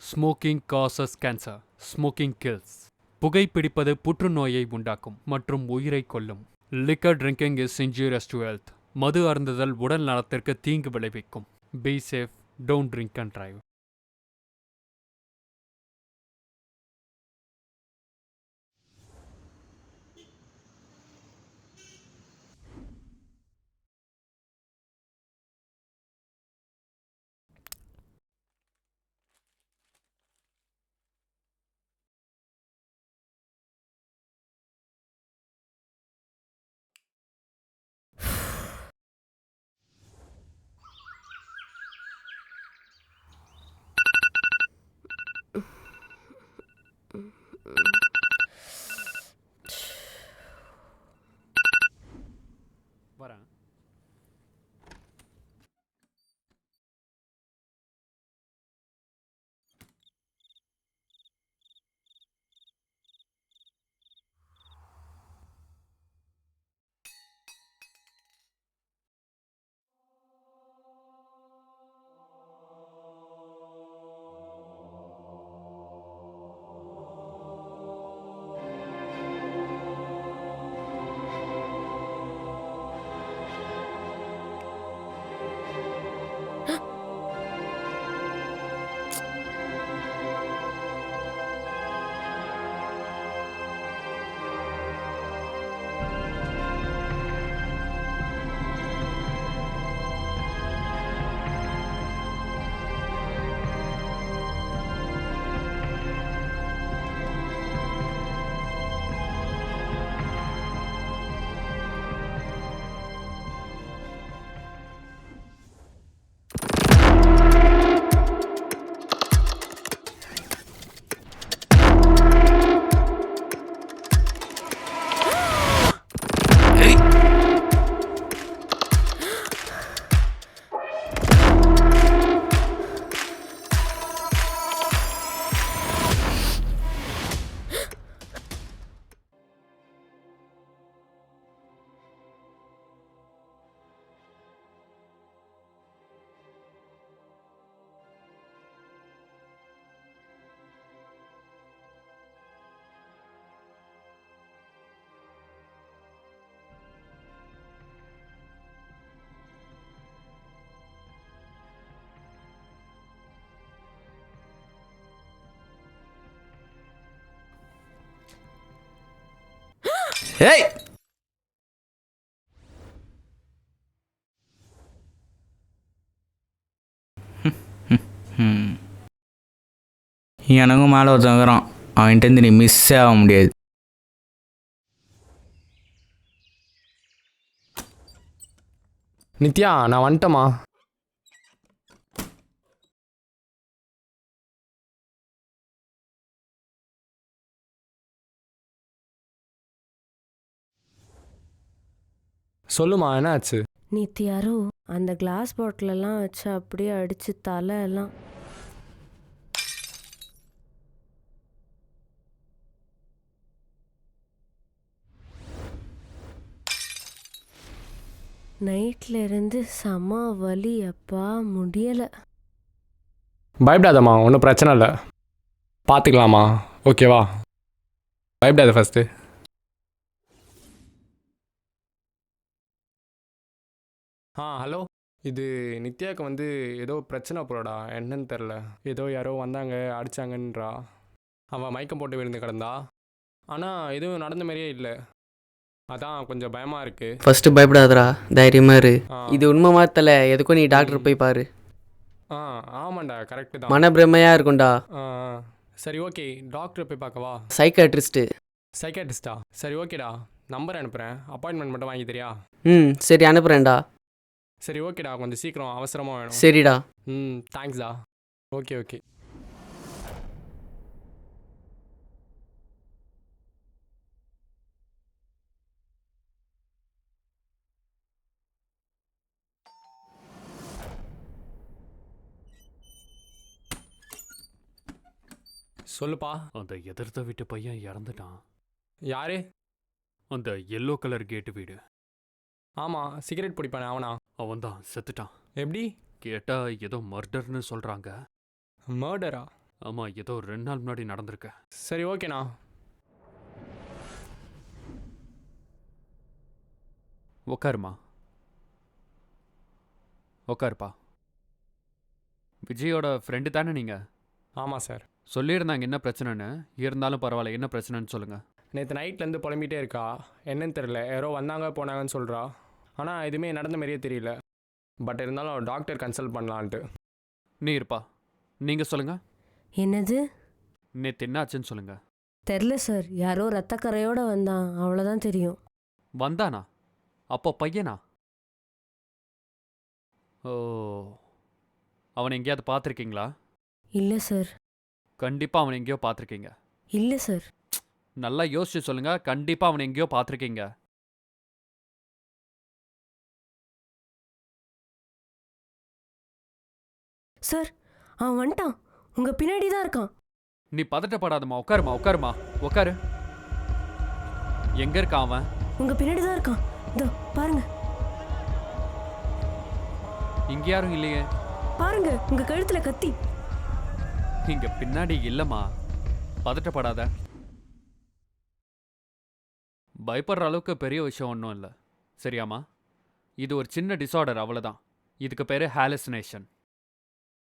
Smoking causes cancer. Smoking kills. புகைப்பிடிப்பது புற்றுநோயை உண்டாக்கும் மற்றும் உயிரை கொல்லும். Liquor drinking is injurious to health. மது அருந்துதல் உடல் நலத்திற்கு தீங்கு விளைவிக்கும். Be safe, don't drink and drive. வரேன். ஏய் எனக்கும் மேலே ஒருத்தங்கிறான், அவன்கிட்ட நீ மிஸ்ஸே ஆக முடியாது. நித்யா, நான் வந்துட்டேம்மா. சொல்லுமா, என்ன ஆச்சு? நேற்று யாரோ அந்த கிளாஸ் பாட்டிலெல்லாம் வச்சு அப்படியே அடித்து தலை எல்லாம். நைட்ல இருந்து செம வலி, அப்பா முடியலை. பயப்படாதம்மா, ஒன்றும் பிரச்சனை இல்லை, பார்த்துக்கலாமா? ஓகேவா? பயப்படாத ஃபஸ்ட்டு. ஹலோ, இது நித்யாவுக்கு வந்து ஏதோ பிரச்சனை போலடா, என்னன்னு தெரில. ஏதோ யாரோ வந்தாங்க அடித்தாங்கன்றா. அவள் மயக்கம் போட்டு விழுந்து கிடந்தா. ஆனால் எதுவும் நடந்த மாதிரியே இல்லை. அதான் கொஞ்சம் பயமாக இருக்குது. ஃபஸ்ட்டு பயப்படாதடா, தைரியமாக இரு. இது உண்மை மாத்தல, எதுக்கும் நீ டாக்டர் போய் பாரு. ஆமாண்டா, கரெக்டு தான். மனப்பிரமையாக இருக்கும்டா. சரி, ஓகே, டாக்டரை போய் பார்க்கவா? சைக்காட்ரிஸ்ட்டு. சைக்காட்ரிஸ்டா? சரி, ஓகேடா, நம்பர் அனுப்புகிறேன், அப்பாயின்மெண்ட் மட்டும் வாங்கி தரியா? சரி அனுப்புகிறேன்டா. சரி, ஓகேடா, கொஞ்சம் சீக்கிரம் அவசரமாக வேணும். சரிடா. தேங்க்ஸ்டா. Okay okay. சொல்லுப்பா. அந்த எதிர்த்த வீட்டு பையன் இறந்துட்டான். யாரு? அந்த எல்லோ கலர் கேட்டு வீடு. ஆமாம், சிகரெட் பிடிப்பானே அவனா? அவன்தான் செத்துட்டான். எப்படி? கேட்டா ஏதோ மர்டர்னு சொல்றாங்க. மர்டரா? ஆமாம், ஏதோ 2 நாள் முன்னாடி நடந்திருக்கு. சரி ஓகேண்ணா. உக்காருமா, உக்காருப்பா. விஜயோட ஃப்ரெண்டு தானே நீங்கள்? ஆமாம் சார். சொல்லியிருந்தாங்க என்ன பிரச்சனைன்னு. இருந்தாலும் பரவாயில்ல, என்ன பிரச்சனைன்னு சொல்லுங்கள். நேற்று நைட்லேருந்து புலம்பிகிட்டே இருக்கா. என்னன்னு தெரில, யாரோ வந்தாங்க போனாங்கன்னு சொல்கிறா. ஆனால் எதுவுமே நடந்த மாதிரியே தெரியல. பட் இருந்தாலும் டாக்டர் கன்சல்ட் பண்ணலான்ட்டு. நீ இருப்பா, நீங்கள் சொல்லுங்கள். என்னது? நேற்று என்ன ஆச்சுன்னு சொல்லுங்கள். தெரில சார், யாரோ ரத்தக்கரையோட வந்தான், அவ்வளோதான் தெரியும். வந்தானா? அப்போ பையனா? ஓ, அவனை எங்கேயாவது பார்த்துருக்கீங்களா? இல்லை சார். கண்டிப்பாக அவனை எங்கேயோ பார்த்துருக்கீங்க. இல்லை சார். நல்லா யோசிச்சு சொல்லுங்க. கண்டிப்பாக அவனை எங்கேயோ பார்த்துருக்கீங்க. சார், அவன் வந்துட்டான். உங்கள் பின்னாடி தான் இருக்கான். நீ பதட்டப்படாதம்மா, உட்காருமா உட்காருமா உட்காரு. எங்க இருக்கான் அவன்? உங்கள் பின்னாடி தான் இருக்கான். இதோ பாருங்க. இங்க யாரும் இல்லையே. பாருங்க, உங்கள் கழுத்தில் கத்தி. இங்க பின்னாடி இல்லைம்மா, பதட்டப்படாத. பயப்படுற அளவுக்கு பெரிய விஷயம் ஒன்றும் இல்லை, சரியாம்மா? இது ஒரு சின்ன டிஸார்டர், அவ்வளோதான். இதுக்கு பேர் ஹாலுசினேஷன்.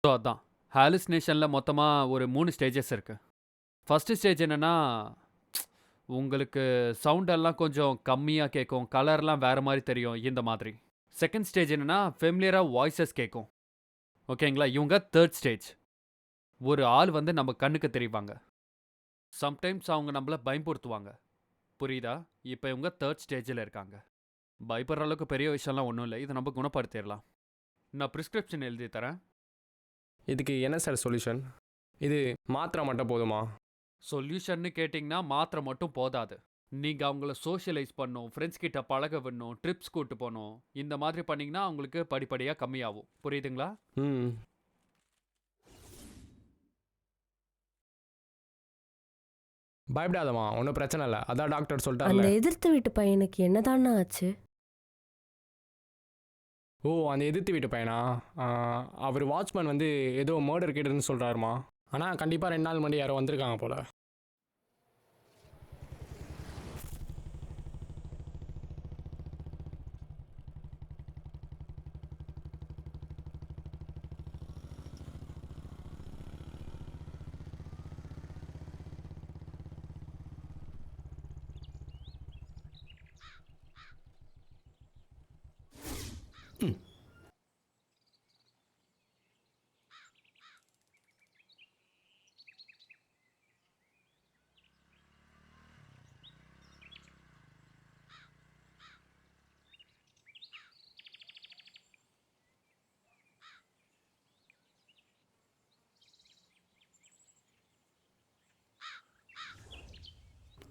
ஸோ அதான், ஹாலுசினேஷனில் மொத்தமாக ஒரு 3 ஸ்டேஜஸ் இருக்குது. ஃபஸ்ட்டு ஸ்டேஜ் என்னென்னா, உங்களுக்கு சவுண்டெல்லாம் கொஞ்சம் கம்மியாக கேட்கும், கலர்லாம் வேறு மாதிரி தெரியும், இந்த மாதிரி. செகண்ட் ஸ்டேஜ் என்னென்னா, ஃபெமிலியராக வாய்ஸஸ் கேட்கும். ஓகேங்களா? இவங்க தேர்ட் ஸ்டேஜ். ஒரு ஆள் வந்து நம்ம கண்ணுக்கு தெரிவாங்க. சம்டைம்ஸ் அவங்க நம்மளை பயன்படுத்துவாங்க. புரியுதா? இப்போ இவங்க தேர்ட் ஸ்டேஜில் இருக்காங்க. பயப்படுற அளவுக்கு பெரிய விஷயம்லாம் ஒன்றும் இல்லை, இதை நம்ம குணப்படுத்திடலாம். நான் ப்ரிஸ்கிரிப்ஷன் எழுதி தரேன். இதுக்கு என்ன சார் சொல்யூஷன்? இது மாத்திரை மட்டும் போதுமா? சொல்யூஷன்னு கேட்டிங்கன்னா மாத்திரை மட்டும் போதாது. நீங்கள் அவங்கள சோஷியலைஸ் பண்ணணும், ஃப்ரெண்ட்ஸ் கிட்ட பழக விடணும், ட்ரிப்ஸ் கூட்டு போகணும். இந்த மாதிரி பண்ணிங்கன்னா அவங்களுக்கு படிப்படியாக கம்மியாகும். புரியுதுங்களா? ம். பயப்படாதம்மா, ஒன்றும் பிரச்சனை இல்லை. அதான் டாக்டர் அந்த சொல்லிட்டார்ல. எதிர்த்து வீட்டு பையனுக்கு என்னதானா ஆச்சு? ஓ, அந்த எதிர்த்து வீட்டு பையனா? அவர் வாட்ச்மேன் வந்து ஏதோ மர்டர் கேட்டுன்னு சொல்கிறாருமா. ஆனால் கண்டிப்பாக 2 நாள் முன்னாடி யாரோ வந்திருக்காங்க போல்.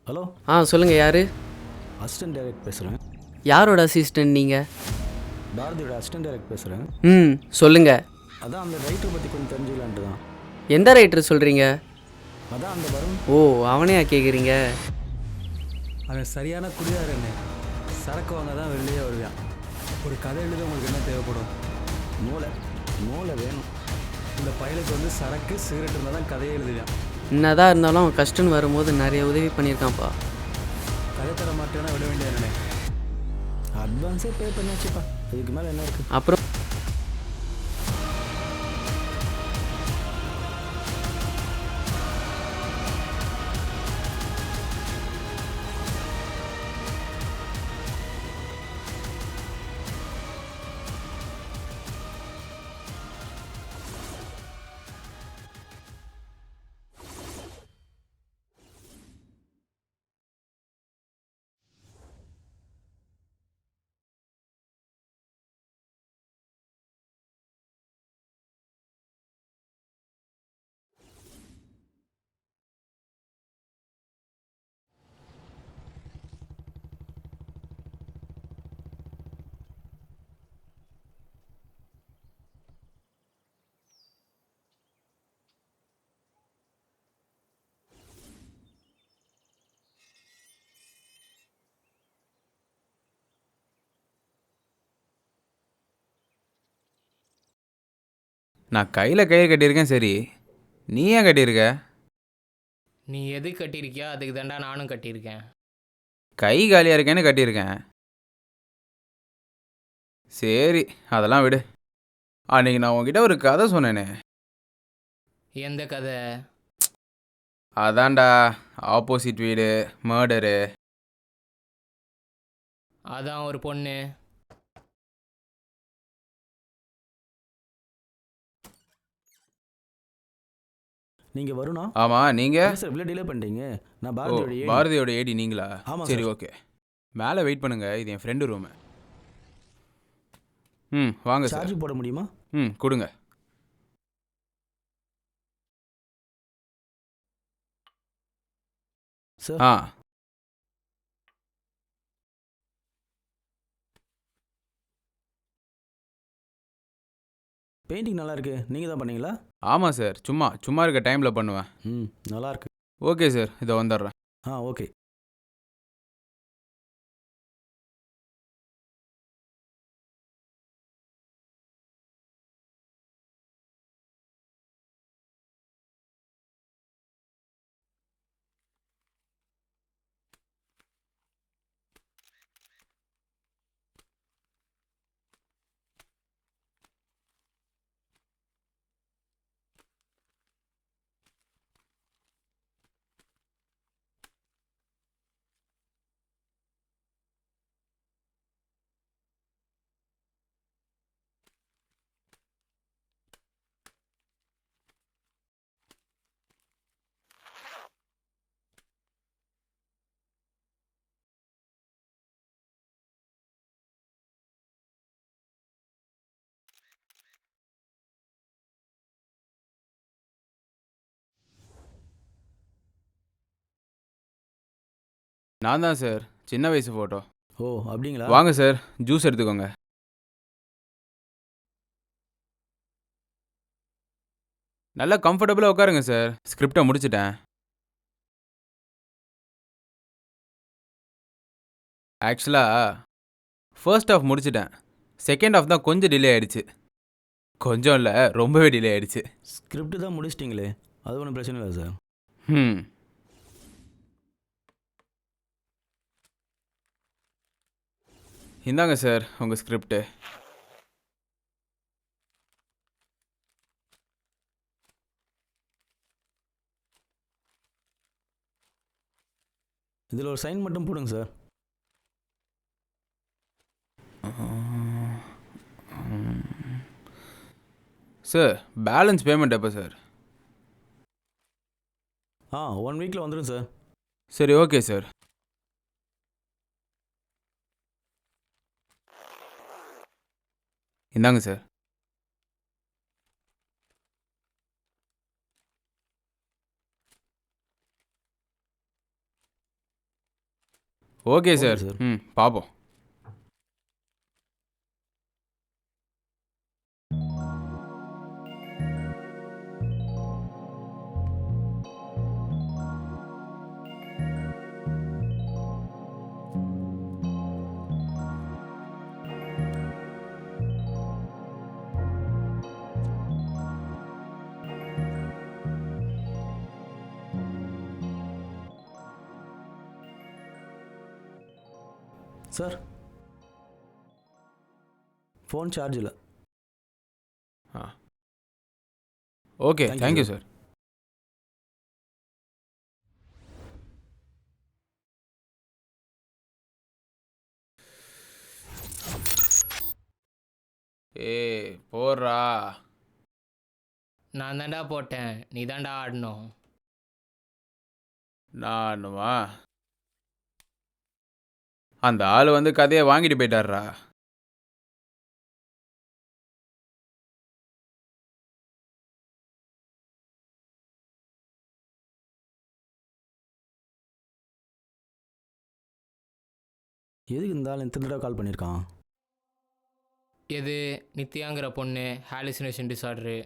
ஹலோ, சொல்லுங்கள், யார்? அசிஸ்டன்ட் டைரக்ட் பேசுகிறேன். யாரோட அசிஸ்டன்ட் நீங்கள்? பாரதியோட அசிஸ்டன்ட் டைரக்ட் பேசுகிறேன். சொல்லுங்கள். அதான் அந்த ரைட்டரை பற்றி கொஞ்சம் தெரிஞ்சுக்கலான்ட்டு தான். எந்த ரைட்டர் சொல்கிறீங்க? அதான் அந்த வருண். ஓ, அவனையா கேட்குறீங்க? அவன் சரியான குடியாரன்னு. சரக்கு வாங்க தான் வெளியே வருவான். ஒரு கதை எழுத உங்களுக்கு என்ன தேவைப்படும்? மூளை. மூளை வேணும். இந்த பையனுக்கு வந்து சரக்கு சிகரெட் இருந்தால் தான் கதையை எழுதுவான். என்னதான் இருந்தாலும் அவன் கஷ்டம்னு வரும்போது நிறைய உதவி பண்ணியிருக்கான்ப்பா. கதை தர மாட்டேன்னா விட வேண்டியதானே. அட்வான்ஸே பே பண்ணியாச்சுப்பா, இதுக்கு மேலே என்ன இருக்குது? அப்புறம் நான் கையில் கயிறு கட்டியிருக்கேன், சரி. நீ ஏன் கட்டியிருக்க? நீ எது கட்டியிருக்கியோ அதுக்கு தாண்டா நானும் கட்டியிருக்கேன். கை காலியாக இருக்கேன்னு கட்டியிருக்கேன். சரி, அதெல்லாம் விடு. அன்னைக்கு நான் உன்கிட்ட ஒரு கதை சொன்னேனே. எந்த கதை? அதான்டா, ஆப்போசிட் வீடு மர்டரு. அதான் ஒரு பொண்ணு. நீங்கள் வருணா? ஆமாம், நீங்கள்? சார் இவ்வளோ டிலே பண்ணிட்டீங்க. நான் ஓ, பாரதியோட ஏடி. பாரதியோட ஏடி நீங்களா? ஆமாம் சரி, சார். ஓகே. மேலே வெயிட் பண்ணுங்க, இது என் ஃப்ரெண்டு ரூமு. வாங்க சார். சார்ஜ் போட முடியுமா? கொடுங்க. சார் ஆ, பெயிண்டிங் நல்லா இருக்கு. நீங்கள் தான் பண்ணீங்களா? ஆமாம் சார், சும்மா சும்மா இருக்க டைமில் பண்ணுவேன். நல்லா இருக்கு. ஓகே சார், இதோ வந்துடுறேன். ஓகே. நான் தான் சார், சின்ன வயசு ஃபோட்டோ. ஓ அப்படிங்களா? வாங்க சார், ஜூஸ் எடுத்துக்கோங்க. நல்லா கம்ஃபர்டபுளாக உட்காருங்க சார். ஸ்கிரிப்டை முடிச்சிட்டேன். ஆக்சுவலாக ஃபர்ஸ்ட் ஹாஃப் முடிச்சிட்டேன். செகண்ட் ஹாஃப் தான் கொஞ்சம் டிலே ஆயிடுச்சு. கொஞ்சம் இல்லை, ரொம்பவே டிலே ஆயிடுச்சு. ஸ்கிரிப்ட் தான் முடிச்சிட்டிங்களே, அது ஒன்றும் பிரச்சனை இல்லை சார். ம் இந்தாங்க சார் உங்கள் ஸ்கிரிப்டு. இதில் ஒரு சைன் மட்டும் போடுங்க சார். சார், பேலன்ஸ் பேமெண்ட் எப்போ சார்? 1 வீக்கில் வந்துடும் சார். சரி, ஓகே சார். இந்தாங்க சார். Okay sir. சார். பார்ப்போம். சார் ஃபோன் சார்ஜ் இல்லை. Okay, Thank you, thank you sir. Sir. போடுறா. நான் தாண்டா போட்டேன், நீ தாண்டா ஆடணும். நானுமா? அந்த ஆள் வந்து கதையை வாங்கிட்டு போயிட்டாரா? எதுக்கு இந்த ஆள் எத்தனை தடவை கால் பண்ணியிருக்கான்? எது நித்யாங்கிற பொண்ணு ஹாலுசினேஷன் டிசார்டரு.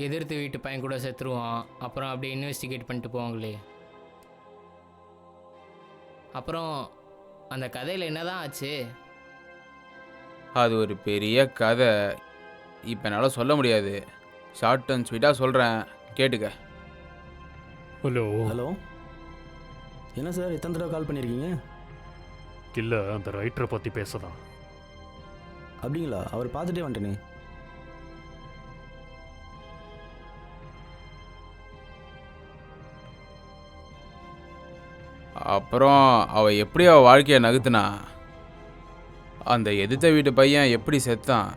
எதிர்த்து வீட்டு பையன் கூட செத்துருவான். அப்புறம் அப்படியே இன்வெஸ்டிகேட் பண்ணிட்டு போவாங்களே. அப்புறம் அந்த கதையில் என்னதான் ஆச்சு? அது ஒரு பெரிய கதை. இப்போ என்னால் சொல்ல முடியாது. ஷார்ட் அண்ட் ஸ்வீட்டாக சொல்கிறேன், கேட்டுக்க. ஹலோ. ஹலோ, என்ன சார் எத்தனை தடவை கால் பண்ணியிருக்கீங்க? இல்லை, அந்த ரைட்டரை பற்றி பேசதான். அப்படிங்களா? அவர் பார்த்துட்டே வந்துட்டேனே. அப்புறம் அவள் எப்படி அவள் வாழ்க்கையை நகர்த்துனா, அந்த எதிர்த்த வீட்டு பையன் எப்படி செத்தான்,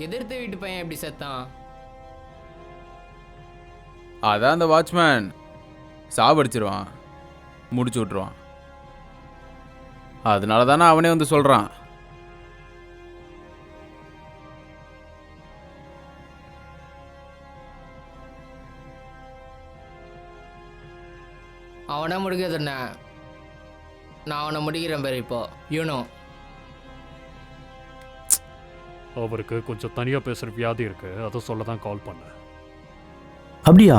எதிர்த்த வீட்டு பையன் எப்படி செத்தான்? அதான் அந்த வாட்ச்மேன் சாவடிச்சிருவான், முடிச்சு விட்ருவான். அதனால தானே அவனே வந்து சொல்கிறான். அவனை முடிக்கிறது என்ன? நான் அவனை முடிக்கிறேன் பேர் இப்போ யூனோ. அவருக்கு கொஞ்சம் தனியாக பேசுகிற வியாதி இருக்கு, அதை சொல்ல தான் கால் பண்ணேன். அப்படியா?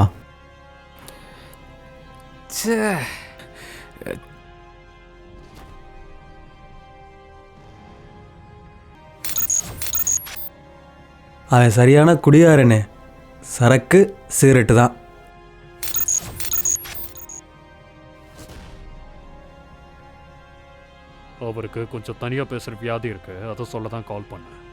அவன் சரியான குடியாரனே. சரக்கு சிகரெட்டு தான். அவருக்கு கொஞ்சம் தனியாக பேசுகிற வியாதி இருக்கு, அதை சொல்ல தான் கால் பண்ணேன்.